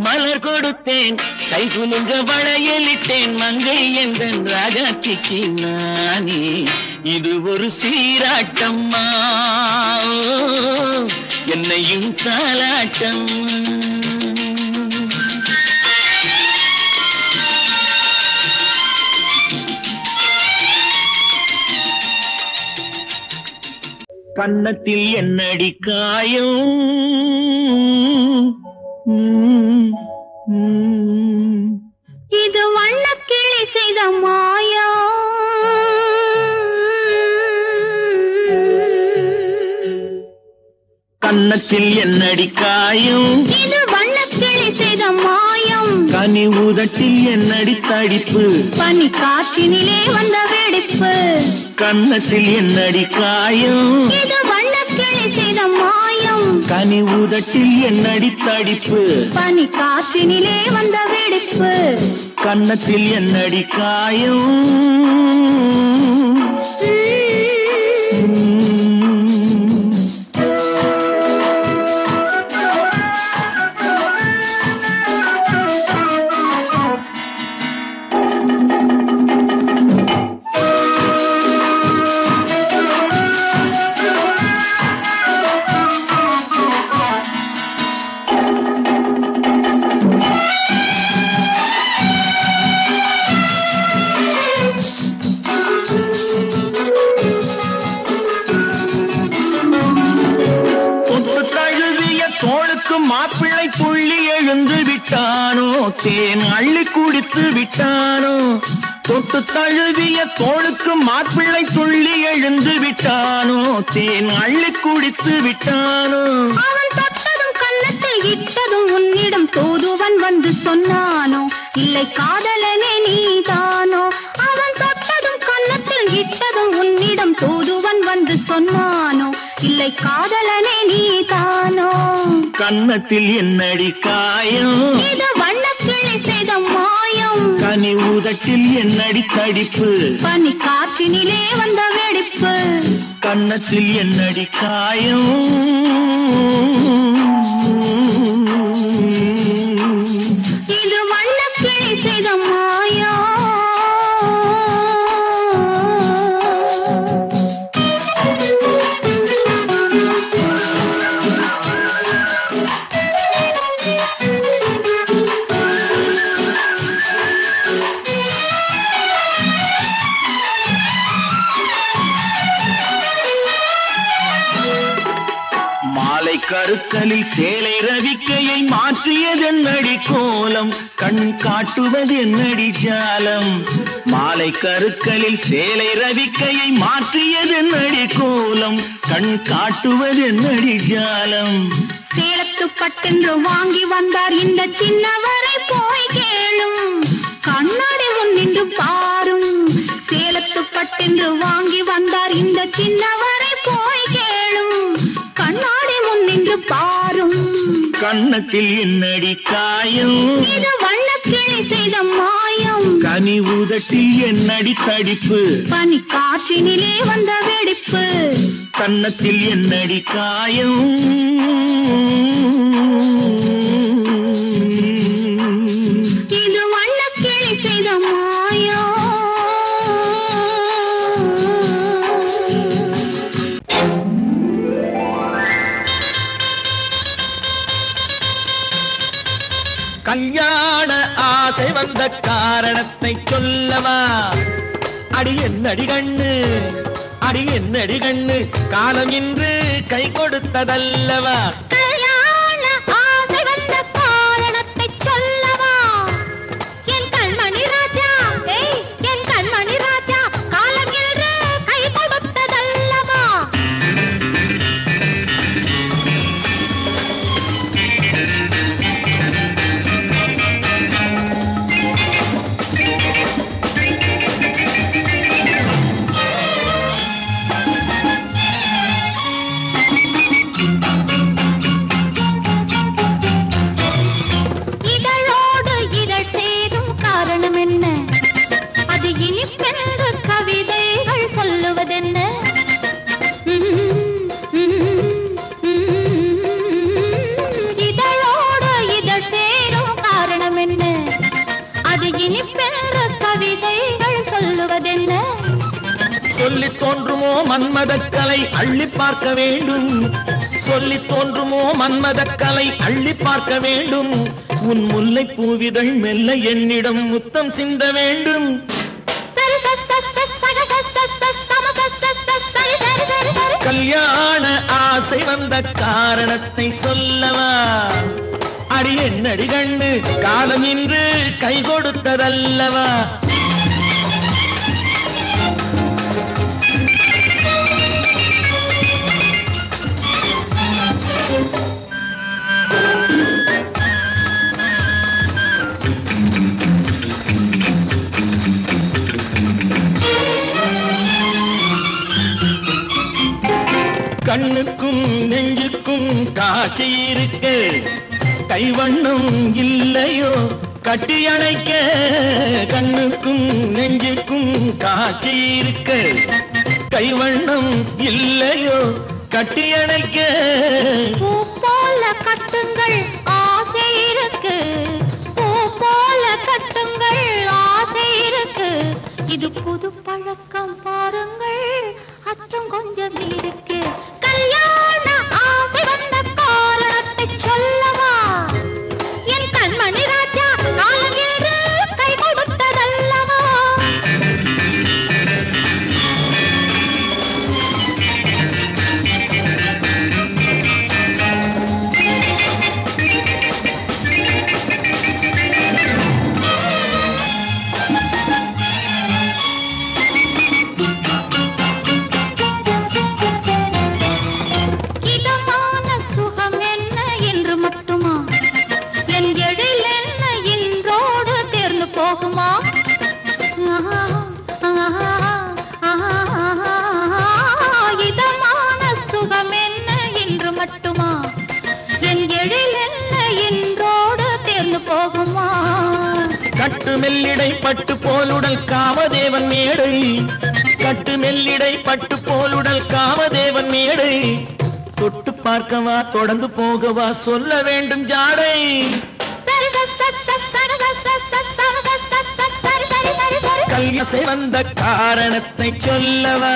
Speaker 2: மலர் கொடுத்தேன் கை குலுங்க வளையலிட்டேன் மங்கை என்ற ராஜாத்திக்கு நானே இது ஒரு சீராட்டம்மா என்னையும் தாலாட்டம் கன்னத்தில் என்னடி காயம்
Speaker 4: இது வண்ணக்கிளி செய்த மாயா
Speaker 2: கன்னத்தில் என்னடி காயம்
Speaker 4: இது வண்ணக்கிளி செய்த மாயம்
Speaker 2: கனி உதட்டில் என்னடி தடிப்பு
Speaker 4: பனி காற்றினிலே வந்த வெடிப்பு
Speaker 2: கன்னத்தில் என்னடி காயம்
Speaker 4: இது வண்ணக்கிளி செய்த மாயம்
Speaker 2: கனி உதட்டில் என்னடி தடிப்பு
Speaker 4: பனி காற்றினிலே வந்த வெடிப்பு
Speaker 2: கன்னத்தில் என்னடி காயம் மாப்பிள்ளை புள்ளி எழுந்து விட்டானோ தேன் அள்ளி குடித்து விட்டானோ தொட்டு தழுவிய தோளுக்கு மாப்பிள்ளை துள்ளி எழுந்து விட்டானோ தேன் அள்ளி குடித்து விட்டானோ
Speaker 4: அவன் தொட்டதும் கன்னத்தில் இட்டதும் உன்னிடம் தூதுவன் வந்து சொன்னானோ இல்லை காதலனே நீதானோ அவன் தொட்டதும் கன்னத்தில் இட்டதும் உன்னிடம் தூதுவன் வந்து சொன்னானோ இல்லை காதலனே நீதானோ
Speaker 2: கன்னத்தில் என்னடி காயம்
Speaker 4: இது வண்ணக்கிளி செய்த மாயம்
Speaker 2: கனி உதட்டில் என்னடி தடிப்பு
Speaker 4: பனி காற்றினிலே வந்த வெடிப்பு
Speaker 2: கன்னத்தில் என்னடி காயம்
Speaker 4: இது வண்ணக்கிளி செய்த மாயம்
Speaker 2: கருக்கலில் சேலை ரவிக்கையை மாற்றியதென்னடி கோலம் கண் காட்டுவதென்னடி ஜாலம் மாலை கருக்கலில் சேலை ரவிக்கையை மாற்றியதென்னடி கோலம் கண் காட்டுவதென்னடி ஜாலம்
Speaker 4: சேலத்து பட்டென்று வாங்கி வந்தார் இந்த சின்னவரை போய் கேளும் கண்ணாடி முன் நின்று பாரும் சேலத்து பட்டென்று வாங்கி வந்தார் இந்த சின்னவரை போய் கேளும் கண்ணாடி முன் நின்று பாரும்
Speaker 2: கன்னத்தில் என்னடி காயம்
Speaker 4: இது வண்ணக்கிளி செய்த மாயம் காயம்
Speaker 2: கனி ஊதட்டி என்னடி தடிப்பு
Speaker 4: பனி காற்றினிலே வந்த வெடிப்பு
Speaker 2: கன்னத்தில் என்னடி காயம்
Speaker 4: இது வண்ணக்கிளி செய்த மாயம்
Speaker 5: கல்யாண ஆசை வந்த காரணத்தை சொல்லவா அடி என்னடி கண்ணு அடி என்னடி கண்ணு காலம் இன்று கை கொடுத்ததல்லவா
Speaker 3: கல்யாண ஆசை வந்த காரணத்தை சொல்லவா என் கண்மணி ராஜா என் கண்மணி ராஜா காலம் என்று கை கொடுத்ததல்லவா இதழோடு இதழ் சேரும் காரணம் என்ன அது இனிப்பென்று கவிதைகள் சொல்லுவதென்ன இதழோடு இதழ் சேரும் காரணம் என்ன அது இனிப்பென்று கவிதைகள் சொல்லுவதென்ன
Speaker 5: சொல்லி தோன்றுமோ மன்மதக்கலை அள்ளி பார்க்க வேண்டும் சொல்லி தோன்றுமோ மன்மதக்கலை அள்ளி பார்க்க வேண்டும் உன் முல்லை பூவிதழ் மெல்ல என்னிடம் முத்தம் சிந்த வேண்டும் கல்யாண ஆசை வந்த காரணத்தை சொல்லவா அடி என்னடி கண்ணு காலம் இன்று கை கொடுத்ததல்லவா கண்ணுக்கும் நெஞ்சுக்கும் காட்சி இருக்கு கைவண்ணம் இல்லையோ கட்டி அணைக்க கண்ணுக்கும் நெஞ்சுக்கும் காட்சி இருக்கு கைவண்ணம் இல்லையோ கட்டி அணைக்க
Speaker 3: பூ போல கட்டுங்கள் ஆசை இருக்கு பூ போல கட்டுங்கள் ஆசை இருக்கு இது புது பழக்கம் பாருங்கள் அச்சம் கொஞ்சம் இருக்கு கல்யாண ஆசை வந்த காரணத்தை சொல்லவா என் கண்மணி ராஜா காலம் என்று கை கொடுத்ததல்லவா இதமான சுகம் என்ன என்று மட்டுமா என் எழில் என்ன இன்றோடு தேர்ந்து போகுமா இதமான சுகம் என்ன என்று மட்டுமா என் எழில் என்ன இன்றோடு தேர்ந்து போகுமா
Speaker 5: கட்டு மெல்லிடை பட்டு போலுடல் காமதேவன் மேடை கட்டு மெல்லிடை பட்டு போலுடல் காமதேவன் மேடை தொட்டு பார்க்கவா தொடர்ந்து போகவா சொல்ல வேண்டும் ஜாடை கல்யாசை வந்த காரணத்தை சொல்லவா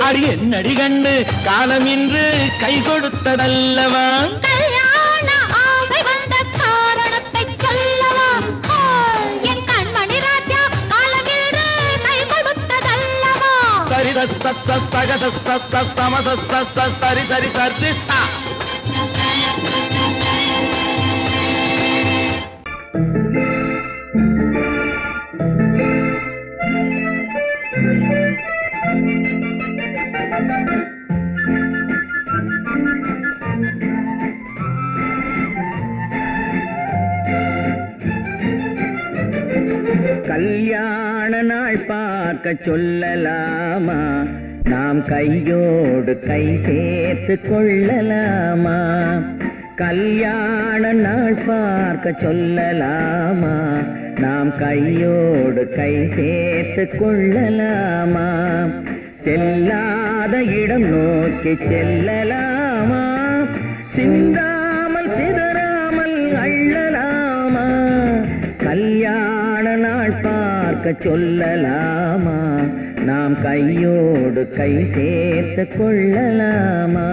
Speaker 5: அடி என்னடி கண்டு காலம் இன்று கை கொடுத்ததல்லவா
Speaker 3: கல்யாண ஆசை வந்த காரணத்தை சொல்லவா என் கண்மணி ராஜா காலம் என்று கை கொடுத்ததல்லவா
Speaker 5: சரி சக சம சரி சரி சரி சா
Speaker 2: கல்யாண நாள் பார்க்க சொல்லலாமா நாம் கையோடு கை சேர்த்து கொள்ளலாமா கல்யாண நாள் பார்க்க சொல்லலாமா நாம் கையோடு கை சேர்த்து கொள்ளலாமா? செல்லாத இடம் நோக்கி செல்லலாமா? சிந்தாமல் சிதறாமல் அள்ளலாமா? கல்யாண நாள் பார்க்க சொல்லலாமா? நாம் கையோடு கை சேர்த்து கொள்ளலாமா?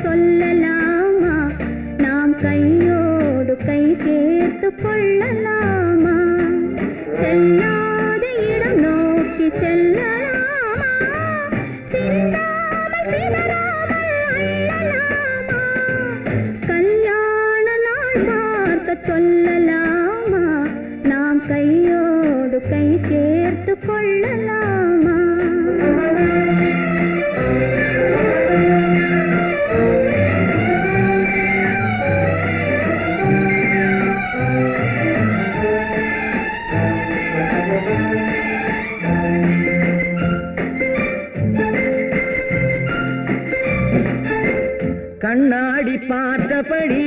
Speaker 3: சொல்லலாமா? நாம் கையோடு கை சேர்த்து கொள்ளலாமா? செல்லாத இடம் நோக்கி செல்லலாமா? சிந்தாமல் சிதறாமல் அள்ளலாமா? கல்யாண நாள் பார்க்க சொல்லலாமா? நாம் கையோடு கை சேர்த்து கொள்ளலாமா?
Speaker 2: கண்ணாடி பார்த்தபடி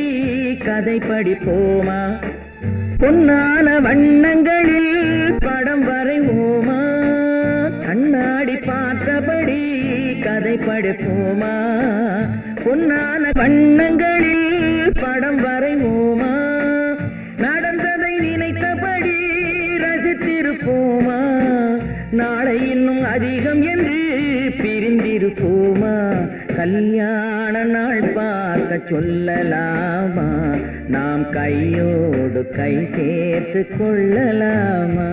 Speaker 2: கதை படிப்போமா? பொன்னான வண்ணங்களில் படம் வரைவோமா? கண்ணாடி பார்த்தபடி கதை படிப்போமா? பொன்னான வண்ணங்களில் படம் வரைவோமா? நடந்ததை நினைத்தபடி ரசித்திருப்போமா? நாளை இன்னும் அதிகம் என்று பிரிந்திருப்போமா? கல்யாண நாள் பார்க்க சொல்லலாமா? நாம் கையோடு கை சேர்த்து கொள்ளலாமா?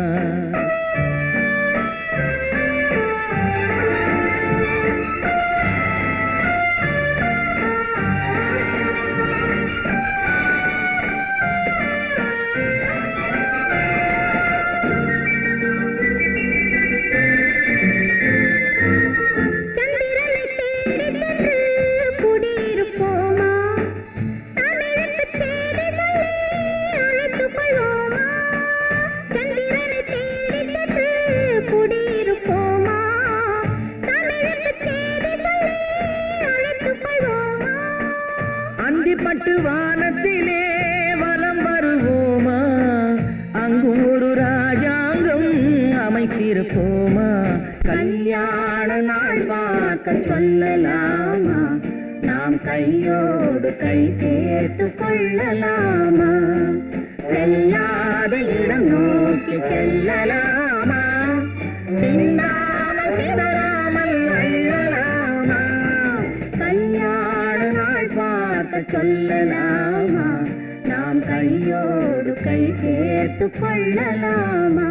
Speaker 2: அந்திப்பட்டு வானத்திலே வலம் வருவோமா? அங்கும் ஒரு ராஜாங்கம் அமைத்திருப்போமா? கல்யாண நாள் பார்க்க சொல்லலாமா? நாம் கையோடு கை சேர்த்து கொள்ளலாமா? செல்லாத இடம் நோக்கி செல்லலாமா? சிந்தாமல் சிதறாமல் அள்ளலாமா? கல்யாண நாள் பார்க்க சொல்லலாமா? நாம் கையோடு கை சேர்த்து கொள்ளலாமா?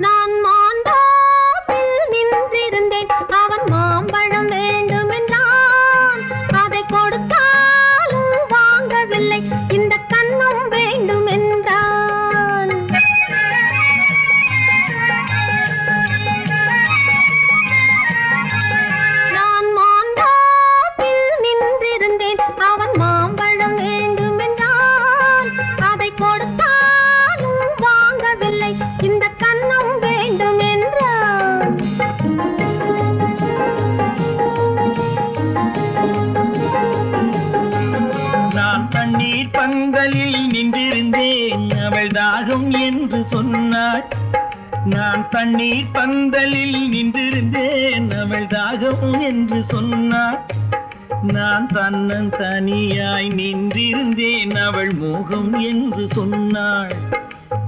Speaker 4: நான் மாண்டாப்பில் நின்றிருந்தேன். அவன் மாம்பழம் வேண்டுமென்றான். அதை கொடுத்தாலும் வாங்கவில்லை. இந்த கன்னம் வேண்டும் என்றான். நான் மாண்டாப்பில் நின்றிருந்தேன். அவன் மாம்பழம் வேண்டுமென்றான். அதை கொடுத்தாலும் வாங்கவில்லை. இந்த கன்னம் வேண்டும் என்றான்.
Speaker 5: நான் தண்ணீர் பந்தலில் நின்றிருந்தேன். அவள் தாகம் என்று சொன்னாள். நான் தண்ணீர் பந்தலில் நின்றிருந்தேன் அவள் தாகம் என்று சொன்னாள். நான் தன்னன் தனியாய் நின்றிருந்தேன் அவள் மோகம் என்று சொன்னாள்.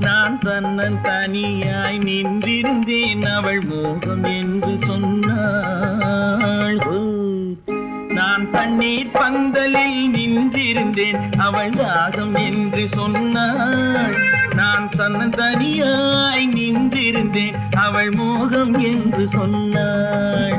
Speaker 5: நான் தன்னன் தனியாய் நின்றிருந்தேன் அவள் மோகம் என்று சொன்னாள். நான் தண்ணீர் பந்தலில் நின்றிருந்தேன் அவள் தாகம் என்று சொன்னாள். நான் தன்னன் தனியாய் நின்றிருந்தேன் அவள் மோகம் என்று சொன்னாள்.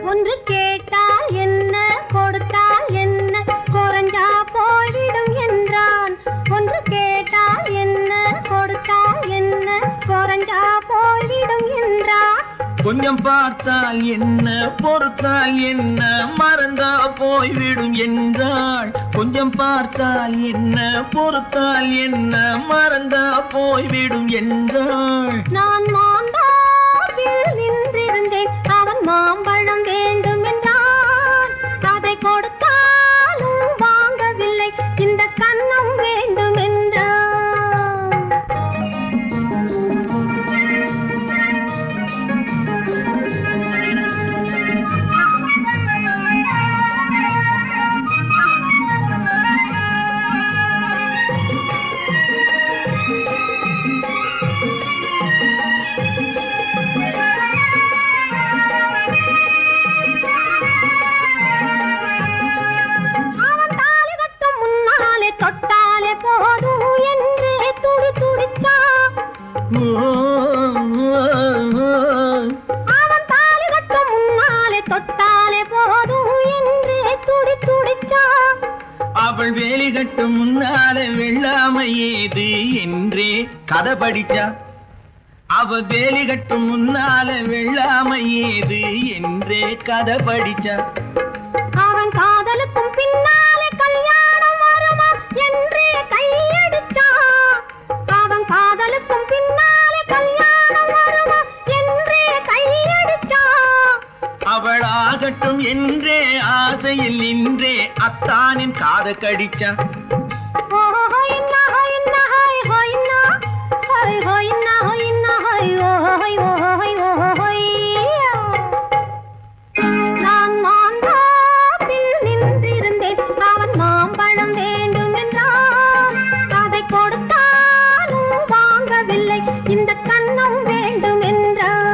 Speaker 3: ஒன்று கேட்டால் என்ன கொடுத்தால் என்ன குறைஞ்சா போய்விடும் என்றான். ஒன்று கேட்டால் என்ன கொடுத்தால் என்ன குறைஞ்சா போய்விடும் என்றான்.
Speaker 5: கொஞ்சம் பார்த்தால் என்ன பொறுத்தால் என்ன மறந்தா போய்விடும் என்றாள். கொஞ்சம் பார்த்தால் என்ன பொறுத்தால் என்ன மறந்தா போய்விடும் என்றாள்.
Speaker 3: நான் மாந்தாவில் நின்றிருந்தேன் அவன் மாம்பழம் வேண்டும் என்றான். அதை கொடுத்தாலும் வாங்கவில்லை இந்த கன்னம் வேண்டும் என்றான். தொட்டாலே போதும் என்றே துடி துடித்தான். அவன் தாலி கட்டும் முன்னாலே தொட்டாலே போதும் என்றே துடி துடித்தான்.
Speaker 5: அவள் வேலி கட்டும் முன்னாலே வெள்ளாமை ஏது என்றே கதை படிச்சா. அவள் வேலி கட்டும் முன்னாலே வெள்ளாமை ஏது என்றே கதை படிச்சா.
Speaker 3: அவன் காதலுக்கும் பின்னாலே கல்யாணம் வருமா என்றே கையடிச்சான். அவன் காதலுக்கும் பின்னாலே கல்யாணம் வருமா என்றே கையடிச்சான்.
Speaker 5: அவள் ஆகட்டும் என்றே ஆசையில் நின்றே அத்தானின் காத கடிச்சா.
Speaker 3: நான் மாந்தாப்பில் நின்றிருந்தேன் அவன் மாம்பழம் வேண்டும் என்றான். அதை கொடுத்தாலும் வாங்கவில்லை இந்த கன்னம் வேண்டும் என்றான்.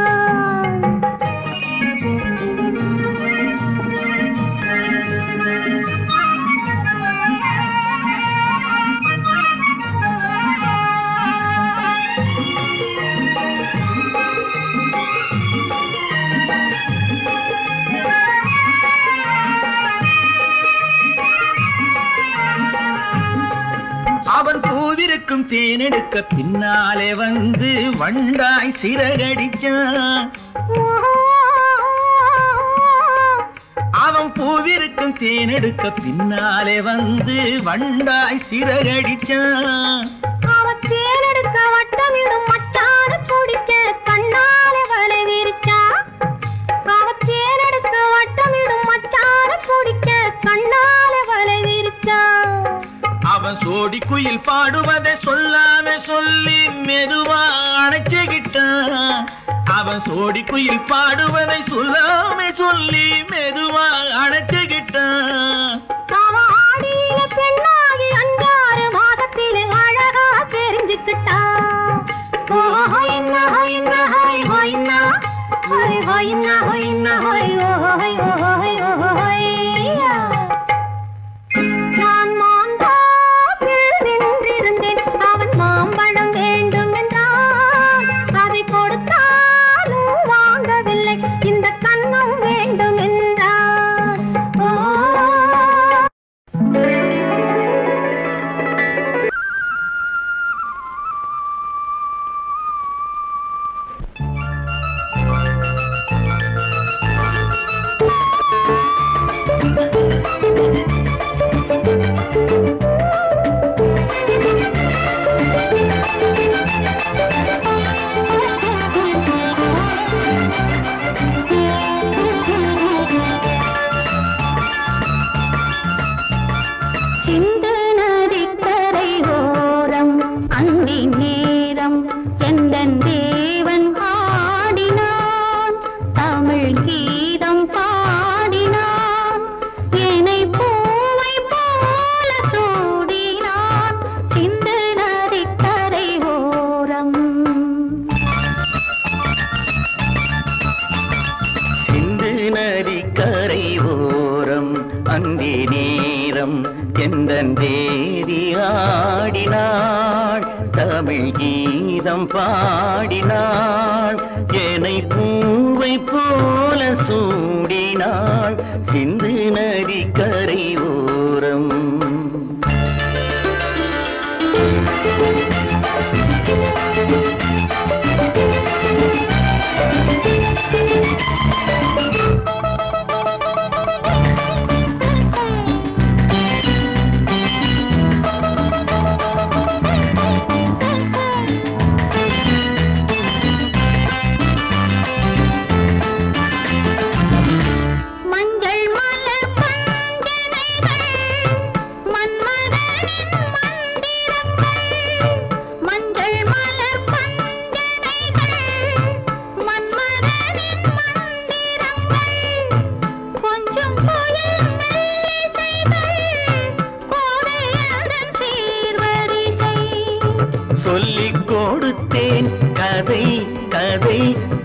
Speaker 5: அவன் பூவிருக்கும் தேனெடுக்க பின்னாலே வந்து வண்டாய் சிறகடிச்சான். அவன் பூவிருக்கும் தேனெடுக்க பின்னாலே வந்து வண்டாய் சிறகடிச்சான்.
Speaker 3: அவன் தேனெடுக்க வட்டமிடும் மச்சான குடிக்க கண்ணாலே வலை விரிச்சா. அவன் தேனெடுக்க வட்டமிடும் மச்சான குடிக்க கண்ணாலே வலை விரிச்சா.
Speaker 5: அவன் சோடி குயில் பாடுவதை சொல்லாம சொல்லி மெதுவா அணைச்சுக்கிட்டான். அவன் சோடி குயில் பாடுவதை சொல்லாம சொல்லி மெதுவா அணைச்சுக்கிட்டான்.
Speaker 3: அவன் ஆடிய பெண்ணாகி 5-6 மாதத்திலே அழகா தெரிஞ்சுக்கிட்டான். நான் மாந்தாப்பில் நின்றிருந்தேன் அவன் மாம்பழம் வேண்டும் என்றான். அதை கொடுத்தாலும் வாங்கவில்லை இந்த கன்னம் வேண்டும் என்றான்.
Speaker 2: அந்தி நேரம் எந்தன் தேவி ஆடினாள் தமிழ் கீதம் பாடினாள் என்னை பூவை போல சூடினாள் சிந்து நதி கரை ஓரம் சொல்லிக் கொடுத்தேன் கதை கதை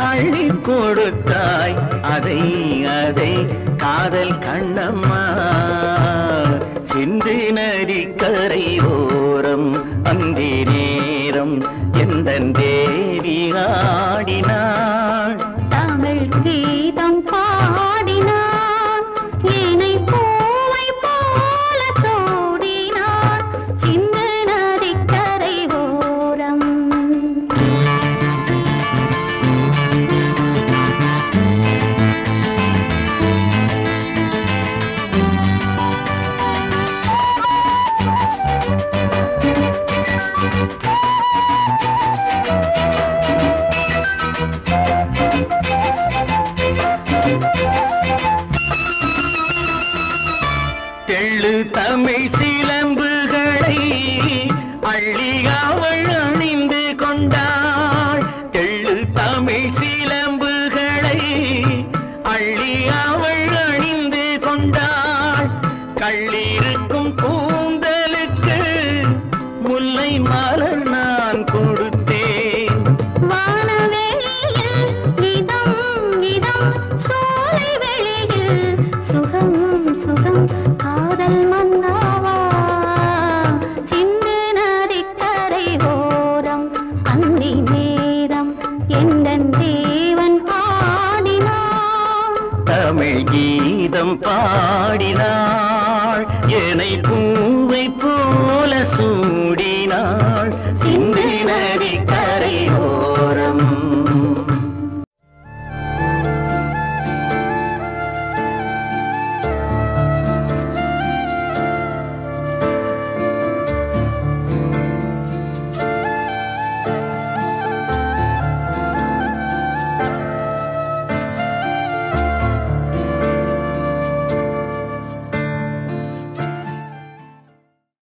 Speaker 2: அள்ளி கொடுத்தாய் அதை அதை காதல் கண்ணம்மா சிந்து நதி கரை ஓரம் அந்தி நேரம் எந்தன் தேவி ஆடினாள்
Speaker 3: தமிழ் கீதம் பாடினாள் என்னை பூவை போல சூடினாள் சிந்து நதிக்கரை ஓரம்
Speaker 2: தெள்ளு தமிழ் சிலம்புகளை அள்ளி அவள் அணிந்து கொண்டாள் தெள்ளு தமிழ் சிலம்புகளை அள்ளி அவள் அணிந்து கொண்டாள் கள்ளிருக்கும் கூந்தலுக்கு முல்லை மலர்